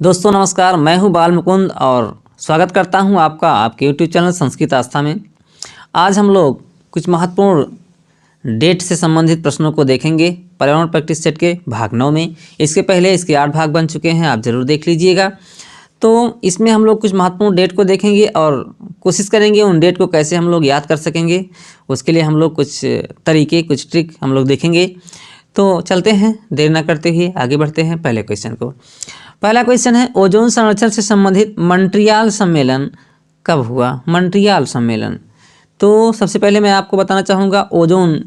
दोस्तों नमस्कार, मैं हूं बाल मुकुंद और स्वागत करता हूं आपका आपके यूट्यूब चैनल संस्कृत आस्था में। आज हम लोग कुछ महत्वपूर्ण डेट से संबंधित प्रश्नों को देखेंगे पर्यावरण प्रैक्टिस सेट के भाग 9 में। इसके पहले इसके 8 भाग बन चुके हैं, आप ज़रूर देख लीजिएगा। तो इसमें हम लोग कुछ महत्वपूर्ण डेट को देखेंगे और कोशिश करेंगे उन डेट को कैसे हम लोग याद कर सकेंगे। उसके लिए हम लोग कुछ तरीके, कुछ ट्रिक हम लोग देखेंगे। तो चलते हैं, देर ना करते हुए आगे बढ़ते हैं पहले क्वेश्चन को। पहला क्वेश्चन है, ओजोन संरक्षण से संबंधित मॉन्ट्रियल सम्मेलन कब हुआ? मॉन्ट्रियल सम्मेलन। तो सबसे पहले मैं आपको बताना चाहूँगा, ओजोन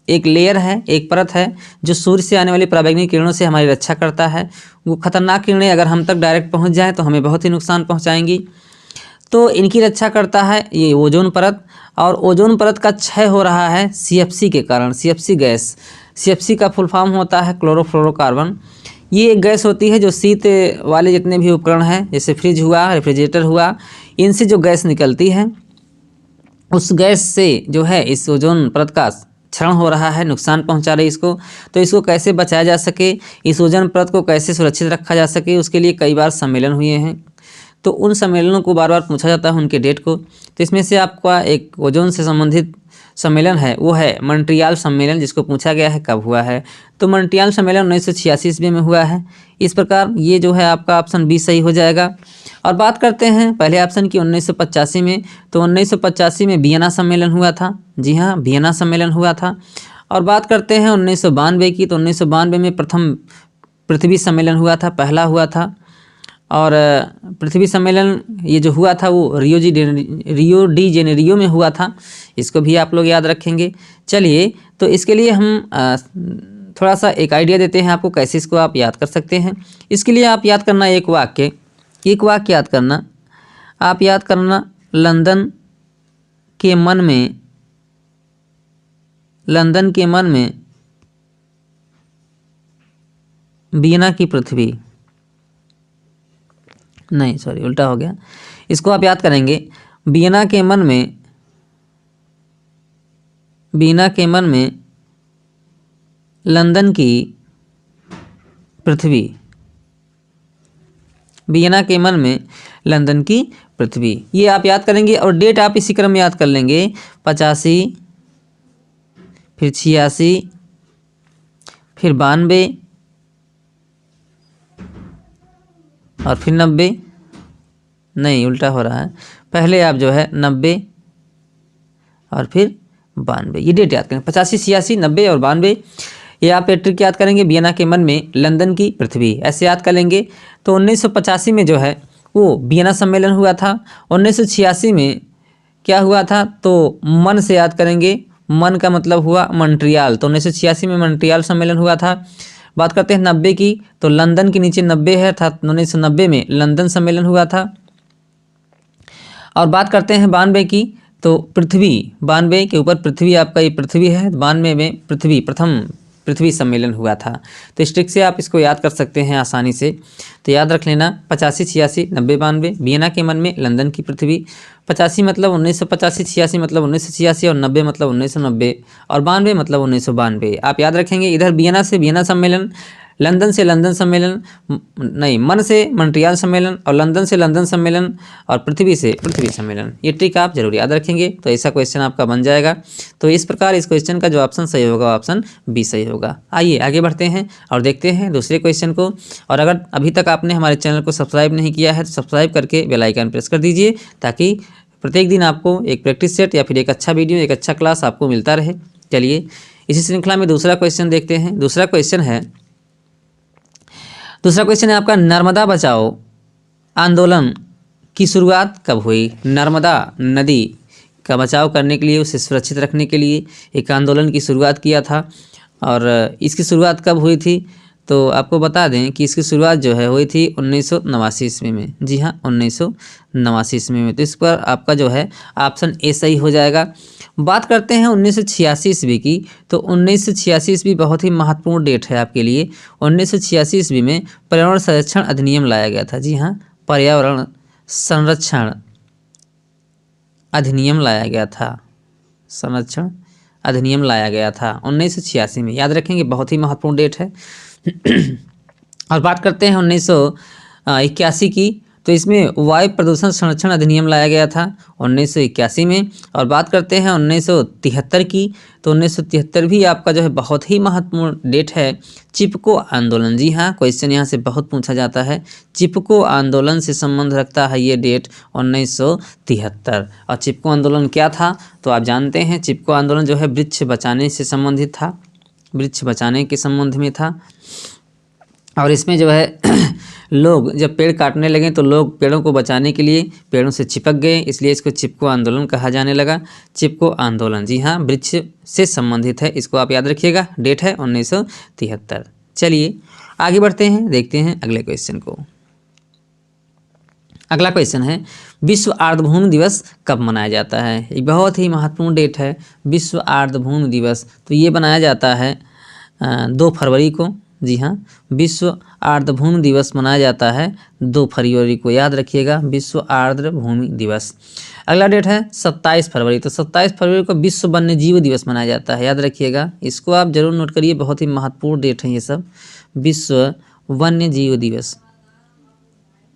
एक लेयर है, एक परत है जो सूर्य से आने वाली पराबैंगनी किरणों से हमारी रक्षा करता है। वो खतरनाक किरणें अगर हम तक डायरेक्ट पहुंच जाएं तो हमें बहुत ही नुकसान पहुंचाएंगी। तो इनकी रक्षा करता है ये ओजोन परत। और ओजोन परत का क्षय हो रहा है सीएफसी के कारण। सीएफसी गैस, सीएफसी का फुल फॉर्म होता है क्लोरोफ्लोरोकार्बन। ये एक गैस होती है जो शीत वाले जितने भी उपकरण हैं, जैसे फ्रिज हुआ, रेफ्रिजरेटर हुआ, इनसे जो गैस निकलती है, उस गैस से जो है इस ओजोन परत का क्षरण हो रहा है, नुकसान पहुंचा रही इसको। तो इसको कैसे बचाया जा सके, इस ओजोन परत को कैसे सुरक्षित रखा जा सके, उसके लिए कई बार सम्मेलन हुए हैं। तो उन सम्मेलनों को बार बार पूछा जाता है, उनके डेट को। तो इसमें से आपका एक ओजोन से संबंधित सम्मेलन है, वो है मॉन्ट्रियल सम्मेलन, जिसको पूछा गया है कब हुआ है। तो मॉन्ट्रियल सम्मेलन 1986 ईस्वी में हुआ है। इस प्रकार ये जो है आपका ऑप्शन बी सही हो जाएगा। और बात करते हैं पहले ऑप्शन की 1985 में। तो 1985 में वियना सम्मेलन हुआ था। जी हाँ, वियना सम्मेलन हुआ था। और बात करते हैं 1992 की। तो 1992 में प्रथम पृथ्वी सम्मेलन हुआ था, पहला हुआ था। और पृथ्वी सम्मेलन ये जो हुआ था वो रियो डी जेनेरियो में हुआ था। इसको भी आप लोग याद रखेंगे। चलिए, तो इसके लिए हम थोड़ा सा एक आइडिया देते हैं आपको कैसे इसको आप याद कर सकते हैं। इसके लिए आप याद करना एक वाक्य याद करना। आप याद करना, लंदन के मन में वियना की पृथ्वी, नहीं सॉरी उल्टा हो गया। इसको आप याद करेंगे, वियना के मन में लंदन की पृथ्वी, वियना के मन में लंदन की पृथ्वी, ये आप याद करेंगे। और डेट आप इसी क्रम में याद कर लेंगे, 85, फिर 86, फिर 92 और फिर 90, नहीं उल्टा हो रहा है। पहले आप जो है 90 और फिर 92, ये डेट याद करें, 85, 86, 90 और 92। ये आप ट्रिक याद करेंगे, वियना के मन में लंदन की पृथ्वी, ऐसे याद कर लेंगे। तो 1985 में जो है वो वियना सम्मेलन हुआ था। 1986 में क्या हुआ था, तो मन से याद करेंगे, मन का मतलब हुआ मॉन्ट्रियल। तो 1986 में मॉन्ट्रियल सम्मेलन हुआ था। बात करते हैं 90 की। तो लंदन के नीचे 90 है, अर्थात 1990 में लंदन सम्मेलन हुआ था। और बात करते हैं 92 की। तो पृथ्वी, 92 के ऊपर पृथ्वी, आपका ये पृथ्वी है, 92 में प्रथम पृथ्वी सम्मेलन हुआ था। तो इस ट्रिक से आप इसको याद कर सकते हैं आसानी से। तो याद रख लेना, 85, 86, 90, 92, वियना के मन में लंदन की पृथ्वी। 85 मतलब 1985, 86 मतलब 1986 और 90 मतलब 1990 और 92 मतलब 1992। आप याद रखेंगे, इधर वियना से वियना सम्मेलन, लंदन से लंदन सम्मेलन, नहीं मन से मॉन्ट्रियल सम्मेलन, और लंदन से लंदन सम्मेलन, और पृथ्वी से पृथ्वी सम्मेलन। ये ट्रिक आप जरूर याद रखेंगे, तो ऐसा क्वेश्चन आपका बन जाएगा। तो इस प्रकार इस क्वेश्चन का जो ऑप्शन सही होगा, ऑप्शन बी सही होगा। आइए आगे बढ़ते हैं और देखते हैं दूसरे क्वेश्चन को। और अगर अभी तक आपने हमारे चैनल को सब्सक्राइब नहीं किया है तो सब्सक्राइब करके बेल आइकन प्रेस कर दीजिए, ताकि प्रत्येक दिन आपको एक प्रैक्टिस सेट या फिर एक अच्छा वीडियो, एक अच्छा क्लास आपको मिलता रहे। चलिए, इसी श्रृंखला में दूसरा क्वेश्चन देखते हैं। दूसरा क्वेश्चन है आपका, नर्मदा बचाओ आंदोलन की शुरुआत कब हुई? नर्मदा नदी का बचाव करने के लिए, उसे सुरक्षित रखने के लिए एक आंदोलन की शुरुआत किया था। और इसकी शुरुआत कब हुई थी? तो आपको बता दें कि इसकी शुरुआत जो है हुई थी 1989 ईस्वी में। जी हाँ, 1989 ईस्वी में। तो इस पर आपका जो है ऑप्शन ए सही हो जाएगा। बात करते हैं 1986 ईस्वी की। तो 1986 ईस्वी बहुत ही महत्वपूर्ण डेट है आपके लिए। 1986 ईस्वी में पर्यावरण संरक्षण अधिनियम लाया गया था। जी हाँ, पर्यावरण संरक्षण अधिनियम लाया गया था। संरक्षण अधिनियम लाया गया था 1986 में। याद रखेंगे, बहुत ही महत्वपूर्ण डेट है। और बात करते हैं 81 की, तो इसमें वायु प्रदूषण संरक्षण अधिनियम लाया गया था 1981 में। और बात करते हैं 1973 की, तो 1973 भी आपका जो है बहुत ही महत्वपूर्ण डेट है। चिपको आंदोलन, जी हाँ, क्वेश्चन यहाँ से बहुत पूछा जाता है। चिपको आंदोलन से संबंध रखता है ये डेट 1973। और चिपको आंदोलन क्या था, तो आप जानते हैं चिपको आंदोलन जो है वृक्ष बचाने से संबंधित था, वृक्ष बचाने के संबंध में था। और इसमें जो है लोग जब पेड़ काटने लगे तो लोग पेड़ों को बचाने के लिए पेड़ों से चिपक गए, इसलिए इसको चिपको आंदोलन कहा जाने लगा। चिपको आंदोलन, जी हाँ, वृक्ष से संबंधित है, इसको आप याद रखिएगा, डेट है 1973। चलिए आगे बढ़ते हैं, देखते हैं अगले क्वेश्चन को। अगला क्वेश्चन है विश्व आर्द्रभूमि दिवस कब मनाया जाता है। एक बहुत ही महत्वपूर्ण डेट है विश्व आर्द्रभूमि दिवस। तो ये मनाया जाता है 2 फरवरी को, जी हाँ, विश्व आर्द्रभूमि दिवस मनाया जाता है 2 फरवरी को, याद रखिएगा, विश्व आर्द्रभूमि दिवस। अगला डेट है 27 फरवरी, तो 27 फरवरी को विश्व वन्यजीव दिवस मनाया जाता है, याद रखिएगा, इसको आप जरूर नोट करिए, बहुत ही महत्वपूर्ण डेट है ये सब, विश्व वन्यजीव दिवस,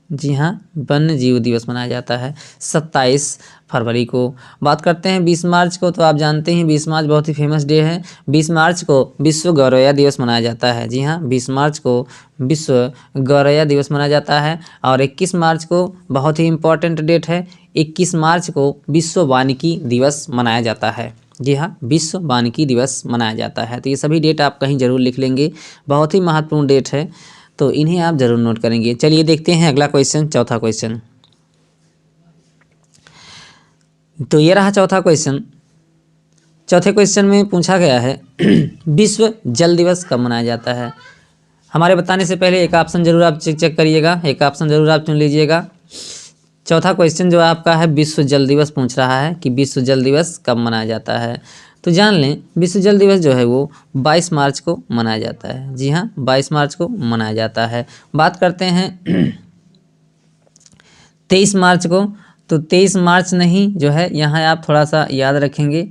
जी हाँ, वन्य जीव दिवस मनाया जाता है 27 फरवरी को। बात करते हैं 20 मार्च को, तो आप जानते हैं 20 मार्च बहुत ही फेमस डे है। 20 मार्च को विश्व गौरैया दिवस मनाया जाता है, जी हाँ, 20 मार्च को विश्व गौरैया दिवस मनाया जाता है। और 21 मार्च को बहुत ही इम्पोर्टेंट डेट है, 21 मार्च को विश्व वानिकी दिवस मनाया जाता है, जी हाँ, विश्व वानिकी दिवस मनाया जाता है। तो ये सभी डेट आप कहीं ज़रूर लिख लेंगे, बहुत ही महत्वपूर्ण डेट है, तो इन्हें आप जरूर नोट करेंगे। चलिए देखते हैं अगला क्वेश्चन, चौथा क्वेश्चन। तो ये रहा चौथा क्वेश्चन। चौथे क्वेश्चन में पूछा गया है विश्व जल दिवस कब मनाया जाता है। हमारे बताने से पहले एक ऑप्शन जरूर आप चेक करिएगा, एक ऑप्शन जरूर आप चुन लीजिएगा। चौथा क्वेश्चन जो आपका है विश्व जल दिवस पूछ रहा है कि विश्व जल दिवस कब मनाया जाता है। तो जान लें विश्व जल दिवस जो है वो 22 मार्च को मनाया जाता है, जी हाँ, 22 मार्च को मनाया जाता है। बात करते हैं 23 मार्च को, तो 23 मार्च नहीं जो है, यहाँ आप थोड़ा सा याद रखेंगे,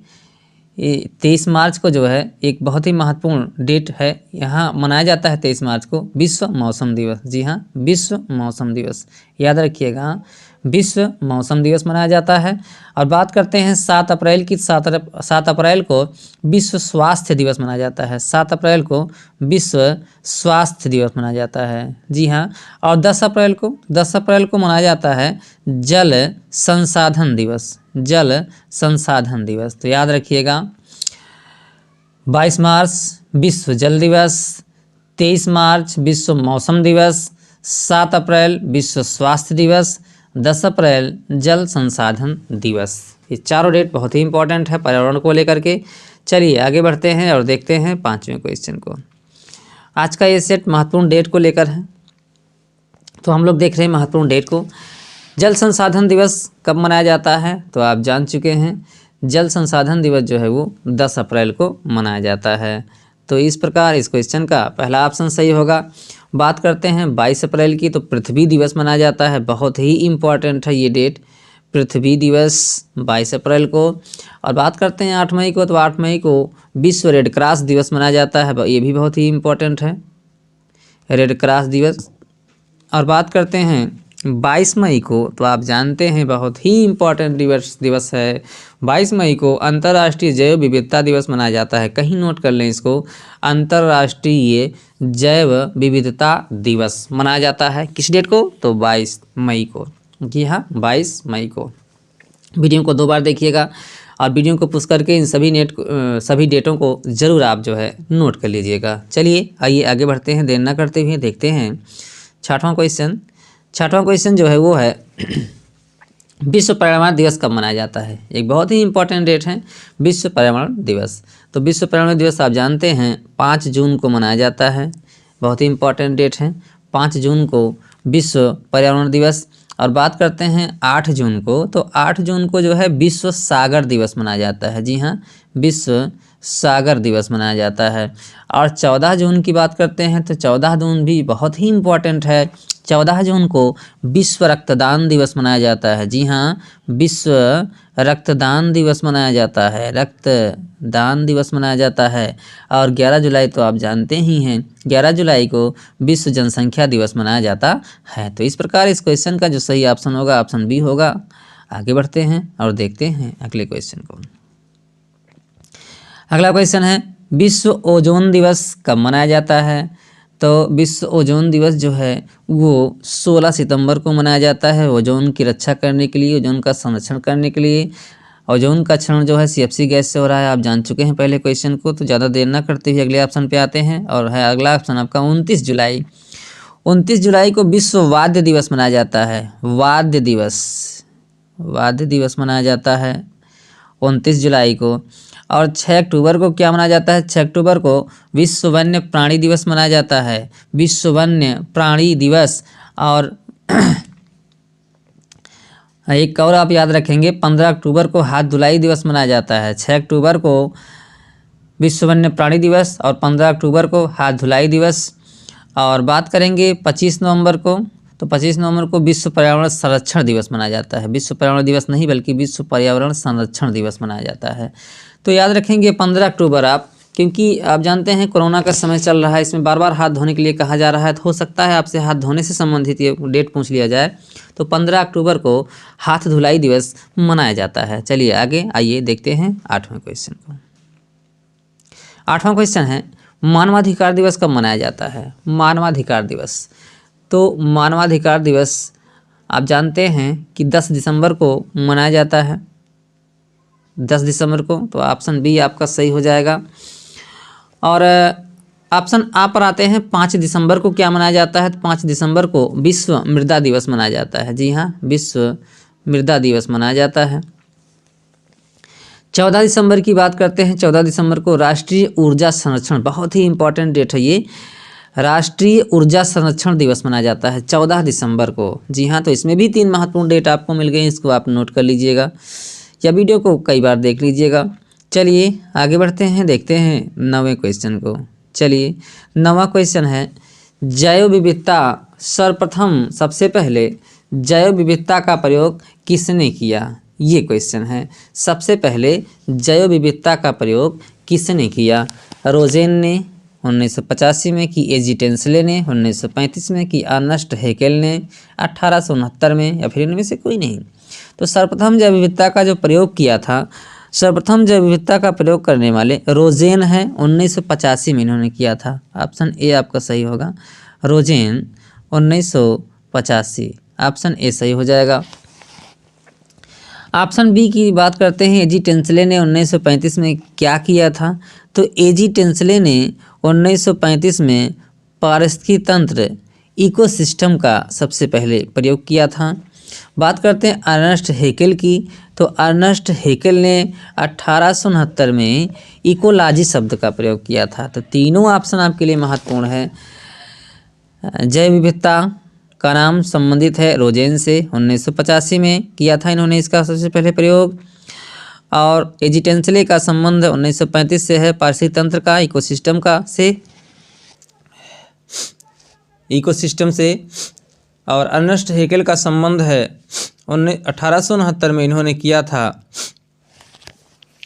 23 मार्च को जो है एक बहुत ही महत्वपूर्ण डेट है, यहाँ मनाया जाता है 23 मार्च को विश्व मौसम दिवस, जी हाँ, विश्व मौसम दिवस, याद रखिएगा, विश्व मौसम दिवस मनाया जाता है। और बात करते हैं 7 अप्रैल की, 7 अप्रैल को विश्व स्वास्थ्य दिवस मनाया जाता है, 7 अप्रैल को विश्व स्वास्थ्य दिवस मनाया जाता है, जी हाँ। और 10 अप्रैल को मनाया जाता है जल संसाधन दिवस, जल संसाधन दिवस। तो याद रखिएगा 22 मार्च विश्व जल दिवस, 23 मार्च विश्व मौसम दिवस, 7 अप्रैल विश्व स्वास्थ्य दिवस, 10 अप्रैल जल संसाधन दिवस। ये चारों डेट बहुत ही इंपॉर्टेंट है पर्यावरण को लेकर के। चलिए आगे बढ़ते हैं और देखते हैं 5वें क्वेश्चन को। आज का ये सेट महत्वपूर्ण डेट को लेकर है, तो हम लोग देख रहे हैं महत्वपूर्ण डेट को। जल संसाधन दिवस कब मनाया जाता है, तो आप जान चुके हैं, जल संसाधन दिवस जो है वो 10 अप्रैल को मनाया जाता है। तो इस प्रकार इस क्वेश्चन का पहला ऑप्शन सही होगा। बात करते हैं 22 अप्रैल की, तो पृथ्वी दिवस मनाया जाता है, बहुत ही इम्पॉर्टेंट है ये डेट, पृथ्वी दिवस 22 अप्रैल को। और बात करते हैं 8 मई को, तो 8 मई को विश्व रेड क्रॉस दिवस मनाया जाता है, ये भी बहुत ही इम्पोर्टेंट है, रेड क्रॉस दिवस। और बात करते हैं 22 मई को, तो आप जानते हैं बहुत ही इम्पोर्टेंट दिवस है, 22 मई को अंतर्राष्ट्रीय जैव विविधता दिवस मनाया जाता है, कहीं नोट कर लें इसको, अंतर्राष्ट्रीय जैव विविधता दिवस मनाया जाता है किस डेट को, तो 22 मई को, जी हाँ, 22 मई को। वीडियो को 2 बार देखिएगा और वीडियो को पुश करके इन सभी डेटों को ज़रूर आप जो है नोट कर लीजिएगा। चलिए आइए आगे बढ़ते हैं, देर न करते हुए देखते हैं 6वां क्वेश्चन। 6वां क्वेश्चन जो है वो है विश्व पर्यावरण दिवस कब मनाया जाता है। एक बहुत ही इंपॉर्टेंट डेट है विश्व पर्यावरण दिवस। तो विश्व पर्यावरण दिवस आप जानते हैं 5 जून को मनाया जाता है, बहुत ही इंपॉर्टेंट डेट है 5 जून को विश्व पर्यावरण दिवस। और बात करते हैं 8 जून को, तो 8 जून को जो है विश्व सागर दिवस मनाया जाता है, जी हाँ, विश्व सागर दिवस मनाया जाता है। और 14 जून की बात करते हैं, तो 14 जून भी बहुत ही इम्पोर्टेंट है, 14 जून को विश्व रक्तदान दिवस मनाया जाता है। जी हाँ, विश्व रक्तदान दिवस मनाया जाता है, रक्तदान दिवस मनाया जाता है। और 11 जुलाई तो आप जानते ही हैं, 11 जुलाई को विश्व जनसंख्या दिवस मनाया जाता है। तो इस प्रकार इस क्वेश्चन का जो सही ऑप्शन होगा ऑप्शन बी होगा। आगे बढ़ते हैं और देखते हैं अगले क्वेश्चन को। अगला क्वेश्चन है विश्व ओजोन दिवस कब मनाया जाता है? तो विश्व ओजोन दिवस जो है वो 16 सितंबर को मनाया जाता है। ओजोन की रक्षा करने के लिए, ओजोन का संरक्षण करने के लिए। ओजोन का क्षरण जो है CFC गैस से हो रहा है, आप जान चुके हैं पहले क्वेश्चन को। तो ज़्यादा देर ना करते हुए अगले ऑप्शन पे आते हैं और है अगला ऑप्शन आपका 29 जुलाई। 29 जुलाई को विश्व वाद्य दिवस मनाया जाता है। वाद्य दिवस मनाया जाता है 29 जुलाई को। और 6 अक्टूबर को क्या मनाया जाता है? 6 अक्टूबर को विश्व वन्य प्राणी दिवस मनाया जाता है, विश्व वन्य प्राणी दिवस। और एक और आप याद रखेंगे, 15 अक्टूबर को हाथ धुलाई दिवस मनाया जाता है। 6 अक्टूबर को विश्व वन्य प्राणी दिवस और 15 अक्टूबर को हाथ धुलाई दिवस। और बात करेंगे 25 नवंबर को, तो 25 नवंबर को विश्व पर्यावरण संरक्षण दिवस मनाया जाता है। विश्व पर्यावरण दिवस नहीं बल्कि विश्व पर्यावरण संरक्षण दिवस मनाया जाता है। तो याद रखेंगे 15 अक्टूबर आप, क्योंकि आप जानते हैं कोरोना का समय चल रहा है, इसमें बार बार हाथ धोने के लिए कहा जा रहा है। तो हो सकता है आपसे हाथ धोने से संबंधित ये डेट पूछ लिया जाए। तो 15 अक्टूबर को हाथ धुलाई दिवस मनाया जाता है। चलिए आगे आइए देखते हैं 8वें क्वेश्चन को। 8वां क्वेश्चन है मानवाधिकार दिवस कब मनाया जाता है? मानवाधिकार दिवस, तो मानवाधिकार दिवस आप जानते हैं कि 10 दिसंबर को मनाया जाता है, 10 दिसंबर को। तो ऑप्शन बी आपका सही हो जाएगा। और ऑप्शन आ पर आते हैं 5 दिसंबर को क्या मनाया जाता है? तो 5 दिसंबर को विश्व मृदा दिवस मनाया जाता है। जी हाँ, विश्व मृदा दिवस मनाया जाता है। 14 दिसंबर की बात करते हैं। 14 दिसंबर को राष्ट्रीय ऊर्जा संरक्षण, बहुत ही इंपॉर्टेंट डेट है ये, राष्ट्रीय ऊर्जा संरक्षण दिवस मनाया जाता है 14 दिसंबर को। जी हाँ, तो इसमें भी 3 महत्वपूर्ण डेट आपको मिल गए, इसको आप नोट कर लीजिएगा या वीडियो को कई बार देख लीजिएगा। चलिए आगे बढ़ते हैं, देखते हैं 9वें क्वेश्चन को। चलिए 9वां क्वेश्चन है जैव विविधता, सर्वप्रथम सबसे पहले जैव विविधता का प्रयोग किसने किया? ये क्वेश्चन है। सबसे पहले जैव विविधता का प्रयोग किसने किया? रोजेन ने 1985 में की, एजी टेंसले ने 1935 में की, अर्नेस्ट हैकेल ने 1869 में, या फिर इनमें से कोई नहीं। तो सर्वप्रथम जैव विविधता का जो प्रयोग किया था, सर्वप्रथम जैव विविधता का प्रयोग करने वाले रोजेन है, 1985 में इन्होंने किया था। ऑप्शन ए आपका सही होगा, रोजेन 1985, ऑप्शन ए सही हो जाएगा। ऑप्शन बी की बात करते हैं, एजी टेंसले ने 1935 में क्या किया था? तो एजी टेंसले ने 1935 में पारिस्थितिकी तंत्र, इकोसिस्टम का सबसे पहले प्रयोग किया था। बात करते हैं अर्नेस्ट हैकेल की, तो अर्नेस्ट हैकेल ने 1869 में इकोलॉजी शब्द का प्रयोग किया था। तो तीनों ऑप्शन आपके लिए महत्वपूर्ण है। जैव विविधता का नाम संबंधित है रोजेन से, 1985 में किया था इन्होंने इसका सबसे पहले प्रयोग। और एजी टेंसले का संबंध 1935 से है, पारिस्थितिक तंत्र का, इकोसिस्टम से। और अर्नेस्ट हैकेल का संबंध है 1869 में इन्होंने किया था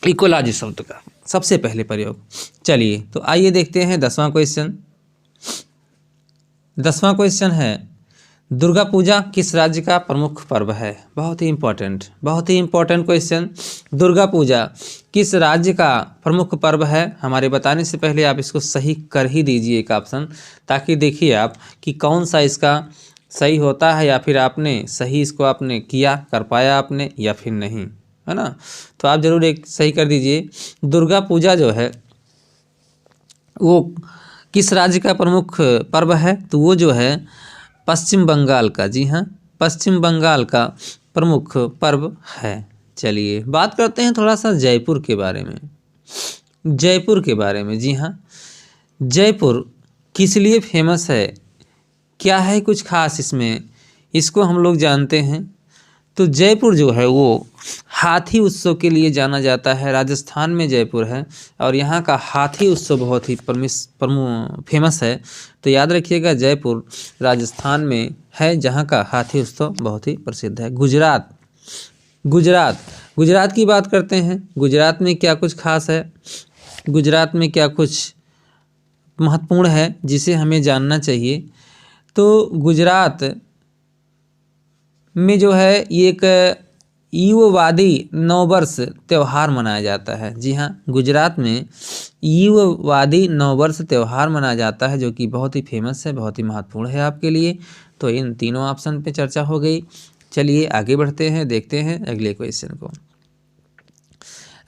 इकोलॉजी शब्द का सबसे पहले प्रयोग। चलिए तो आइए देखते हैं 10वां क्वेश्चन। 10वां क्वेश्चन है दुर्गा पूजा किस राज्य का प्रमुख पर्व है? बहुत ही इंपॉर्टेंट क्वेश्चन। दुर्गा पूजा किस राज्य का प्रमुख पर्व है? हमारे बताने से पहले आप इसको सही कर ही दीजिए एक ऑप्शन, ताकि देखिए आप कि कौन सा इसका सही होता है, या फिर आपने सही इसको आपने किया, कर पाया आपने, या फिर नहीं, है ना। तो आप जरूर एक सही कर दीजिए। दुर्गा पूजा जो है वो किस राज्य का प्रमुख पर्व है? तो वो जो है पश्चिम बंगाल का, जी हाँ, पश्चिम बंगाल का प्रमुख पर्व है। चलिए बात करते हैं थोड़ा सा जयपुर के बारे में। जी हाँ, जयपुर किस लिए फेमस है? क्या है कुछ खास इसमें, इसको हम लोग जानते हैं। तो जयपुर जो है वो हाथी उत्सव के लिए जाना जाता है। राजस्थान में जयपुर है और यहाँ का हाथी उत्सव बहुत ही फेमस है। तो याद रखिएगा, जयपुर राजस्थान में है जहाँ का हाथी उत्सव बहुत ही प्रसिद्ध है। गुजरात गुजरात गुजरात की बात करते हैं। गुजरात में क्या कुछ खास है, गुजरात में क्या कुछ महत्वपूर्ण है जिसे हमें जानना चाहिए। तो गुजरात में जो है ये एक युववादी नववर्ष त्यौहार मनाया जाता है। जी हाँ, गुजरात में युववादी नववर्ष त्यौहार मनाया जाता है जो कि बहुत ही फेमस है, बहुत ही महत्वपूर्ण है आपके लिए। तो इन तीनों ऑप्शन पे चर्चा हो गई। चलिए आगे बढ़ते हैं, देखते हैं अगले क्वेश्चन को।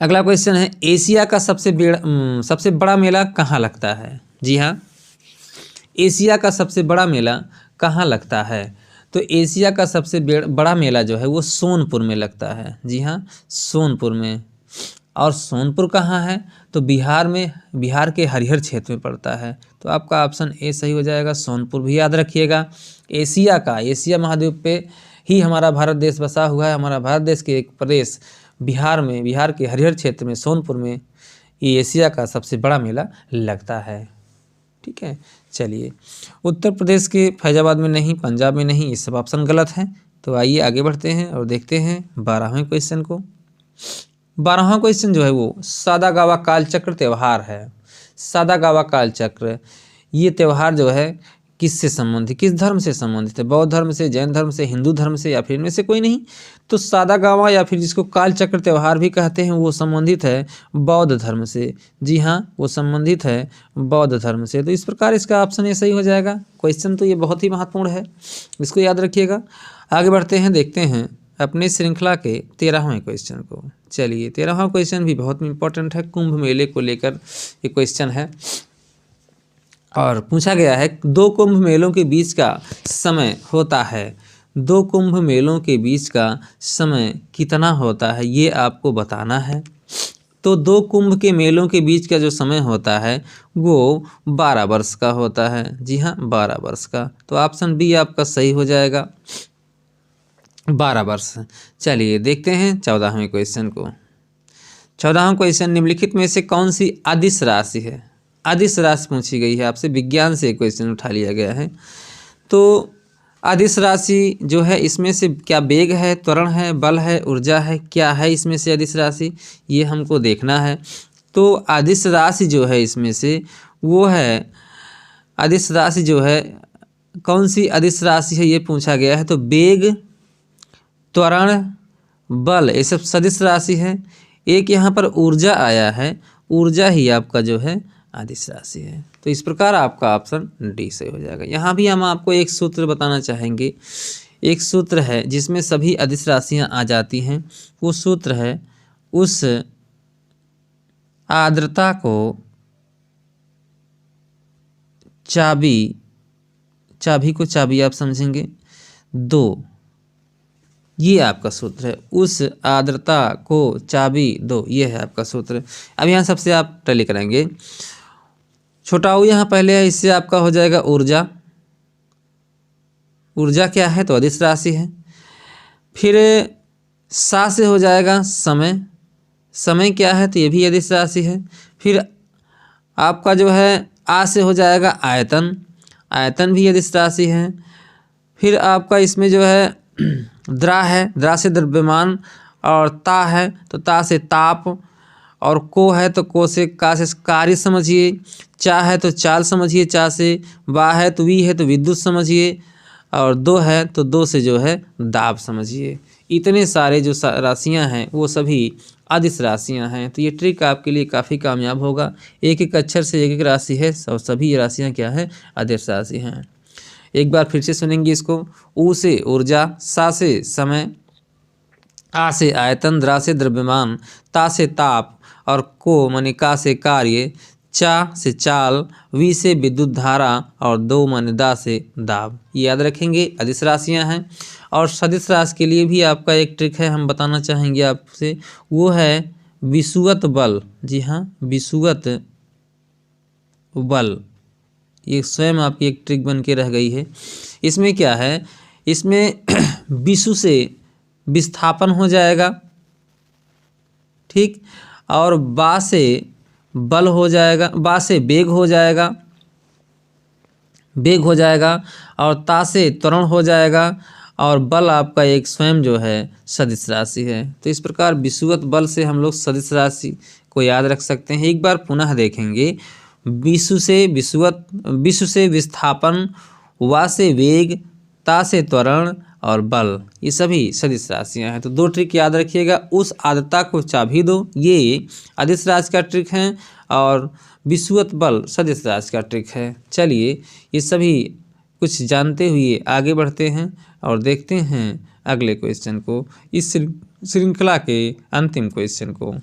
अगला क्वेश्चन है, एशिया का सबसे बड़ा मेला कहाँ लगता है। जी हाँ, एशिया का सबसे बड़ा मेला कहाँ लगता है। तो एशिया का सबसे बड़ा मेला जो है वो सोनपुर में लगता है। जी हाँ, सोनपुर में। और सोनपुर कहाँ है, तो बिहार में, बिहार के हरिहर क्षेत्र में पड़ता है। तो आपका ऑप्शन ए सही हो जाएगा, सोनपुर भी याद रखिएगा। एशिया महाद्वीप पे ही हमारा भारत देश बसा हुआ है। हमारा भारत देश के एक प्रदेश बिहार में, बिहार के हरिहर क्षेत्र में, सोनपुर में ये एशिया का सबसे बड़ा मेला लगता है। ठीक है, चलिए उत्तर प्रदेश के फैजाबाद में नहीं, पंजाब में नहीं, ये सब ऑप्शन गलत हैं। तो आइए आगे बढ़ते हैं और देखते हैं 12वें क्वेश्चन को। 12वां क्वेश्चन जो है वो सादा गावा कालचक्र त्यौहार है। सादा गावा कालचक्र ये त्यौहार जो है किससे संबंधित, किस धर्म से संबंधित है। बौद्ध धर्म से, जैन धर्म से, हिंदू धर्म से, या फिर इनमें से कोई नहीं। तो सादा गावा या फिर जिसको कालचक्र त्यौहार भी कहते हैं वो संबंधित है बौद्ध धर्म से। जी हाँ, वो संबंधित है बौद्ध धर्म से। तो इस प्रकार इसका ऑप्शन ये सही हो जाएगा। क्वेश्चन तो ये बहुत ही महत्वपूर्ण है, इसको याद रखिएगा। आगे बढ़ते हैं, देखते हैं अपने श्रृंखला के 13वें क्वेश्चन को। चलिए 13वां क्वेश्चन भी बहुत इंपॉर्टेंट है, कुंभ मेले को लेकर ये क्वेश्चन है और पूछा गया है 2 कुंभ मेलों के बीच का समय होता है। 2 कुंभ मेलों के बीच का समय कितना होता है ये आपको बताना है। तो 2 कुंभ के मेलों के बीच का जो समय होता है वो 12 वर्ष का होता है। जी हाँ, 12 वर्ष का। तो ऑप्शन बी आपका सही हो जाएगा, 12 वर्ष। चलिए देखते हैं 14वें क्वेश्चन को। 14वां क्वेश्चन, निम्नलिखित में से कौन सी अदिश राशि है। अदिश राशि पूछी गई है आपसे, विज्ञान से क्वेश्चन उठा लिया गया है। तो अदिश राशि जो है इसमें से क्या वेग है, त्वरण है, बल है, ऊर्जा है, क्या है इसमें से अदिश राशि, ये हमको देखना है। तो अदिश राशि जो है इसमें से वो है, अदिश राशि जो है कौन सी अदिश राशि है ये पूछा गया है। तो वेग, त्वरण, बल ये सब सदिश राशि है। एक यहाँ पर ऊर्जा आया है, ऊर्जा ही आपका जो है अदिश राशि है। तो इस प्रकार आपका ऑप्शन डी सही हो जाएगा। यहाँ भी हम आपको एक सूत्र बताना चाहेंगे। एक सूत्र है जिसमें सभी अदिश राशियाँ आ जाती हैं। वो सूत्र है, उस आर्द्रता को चाबी आप समझेंगे 2, ये आपका सूत्र है। उस आर्द्रता को चाबी 2, ये है आपका सूत्र। अब यहाँ सबसे आप टैली करेंगे। छोटा ऊ यहाँ पहले है, इससे आपका हो जाएगा ऊर्जा। ऊर्जा क्या है, तो अदिश राशि है। फिर सा से हो जाएगा समय। समय क्या है, तो ये भी अदिश राशि है। फिर आपका जो है आ से हो जाएगा आयतन। आयतन भी अदिश राशि है। फिर आपका इसमें जो है द्रा है, द्रा से द्रव्यमान, और ता है तो ता से ताप, और को है तो को से का से कार्य समझिए। चा है तो चाल समझिए, चा से। वा है तो वी है तो विद्युत समझिए, और 2 है तो 2 से जो है दाब समझिए। इतने सारे जो राशियां हैं वो सभी अदिश राशियां हैं। तो ये ट्रिक आपके लिए काफ़ी कामयाब होगा। एक एक अक्षर से एक एक राशि है और सभी राशियां क्या है, अदिश राशि हैं। एक बार फिर से सुनेंगे इसको। ऊ से ऊर्जा, सा से समय, आ से आयतन, द्रा से द्रव्यमान, ता से ताप, और को माने का से कार्य, चा से चाल, वी से विद्युत धारा, और 2 माने दा से दाब। ये याद रखेंगे, अदिश राशियाँ हैं। और सदिश राशि के लिए भी आपका एक ट्रिक है, हम बताना चाहेंगे आपसे, वो है विषुवत बल। जी हाँ, विषुवत बल, ये स्वयं आपकी एक ट्रिक बन के रह गई है। इसमें क्या है, इसमें विषु से विस्थापन हो जाएगा, ठीक। और बा से बल हो जाएगा, बा से बेग हो जाएगा, बेग हो जाएगा, और ता से त्वरण हो जाएगा, और बल आपका एक स्वयं जो है सदिश राशि है। तो इस प्रकार विषुवत बल से हम लोग सदिश राशि को याद रख सकते हैं। एक बार पुनः देखेंगे, विषु से विषुवत, विषु से विस्थापन, वा से वेग, ता से त्वरण और बल, ये सभी सदिश राशियाँ हैं। तो 2 ट्रिक याद रखिएगा। उस आद्रता को चाबी दो, ये अदिश राशि का ट्रिक है, और विषुवत बल सदिश राशि का ट्रिक है। चलिए ये सभी कुछ जानते हुए आगे बढ़ते हैं और देखते हैं अगले क्वेश्चन को, इस श्रृंखला के अंतिम क्वेश्चन को।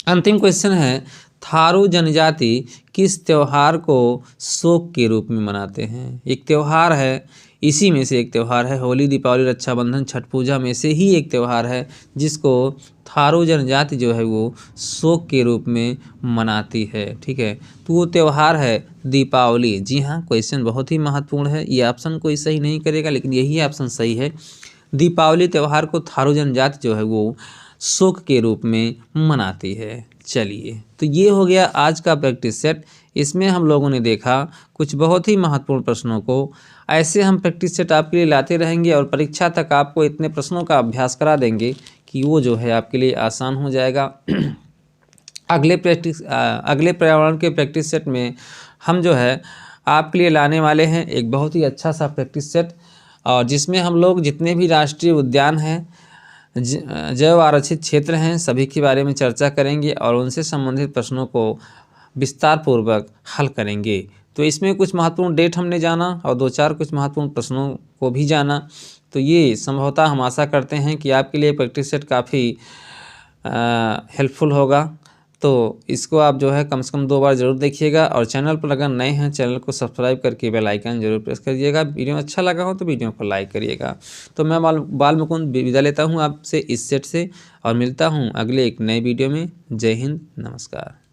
अंतिम क्वेश्चन है, थारू जनजाति किस त्योहार को शोक के रूप में मनाते हैं? एक त्यौहार है, इसी में से एक त्यौहार है, होली, दीपावली, रक्षाबंधन, छठ पूजा में से ही एक त्यौहार है जिसको थारू जनजाति जो है वो शोक के रूप में मनाती है। ठीक है, तो वो त्यौहार है दीपावली। जी हाँ, क्वेश्चन बहुत ही महत्वपूर्ण है, ये ऑप्शन कोई सही नहीं करेगा लेकिन यही ऑप्शन सही है। दीपावली त्यौहार को थारू जनजाति जो है वो शोक के रूप में मनाती है। चलिए, तो ये हो गया आज का प्रैक्टिस सेट। इसमें हम लोगों ने देखा कुछ बहुत ही महत्वपूर्ण प्रश्नों को। ऐसे हम प्रैक्टिस सेट आपके लिए लाते रहेंगे और परीक्षा तक आपको इतने प्रश्नों का अभ्यास करा देंगे कि वो जो है आपके लिए आसान हो जाएगा। अगले पर्यावरण के प्रैक्टिस सेट में हम जो है आपके लिए लाने वाले हैं एक बहुत ही अच्छा सा प्रैक्टिस सेट, और जिसमें हम लोग जितने भी राष्ट्रीय उद्यान हैं, जैव आरक्षित क्षेत्र हैं, सभी के बारे में चर्चा करेंगे और उनसे संबंधित प्रश्नों को विस्तार पूर्वक हल करेंगे। तो इसमें कुछ महत्वपूर्ण डेट हमने जाना और 2-4 कुछ महत्वपूर्ण प्रश्नों को भी जाना। तो ये संभवतः हम आशा करते हैं कि आपके लिए प्रैक्टिस सेट काफ़ी हेल्पफुल होगा। तो इसको आप जो है कम से कम 2 बार ज़रूर देखिएगा, और चैनल पर अगर नए हैं चैनल को सब्सक्राइब करके बेल आइकन जरूर प्रेस करिएगा। वीडियो अच्छा लगा हो तो वीडियो को लाइक करिएगा। तो मैं बाल मुकुंद विदा लेता हूँ आपसे इस सेट से, और मिलता हूँ अगले एक नए वीडियो में। जय हिंद, नमस्कार।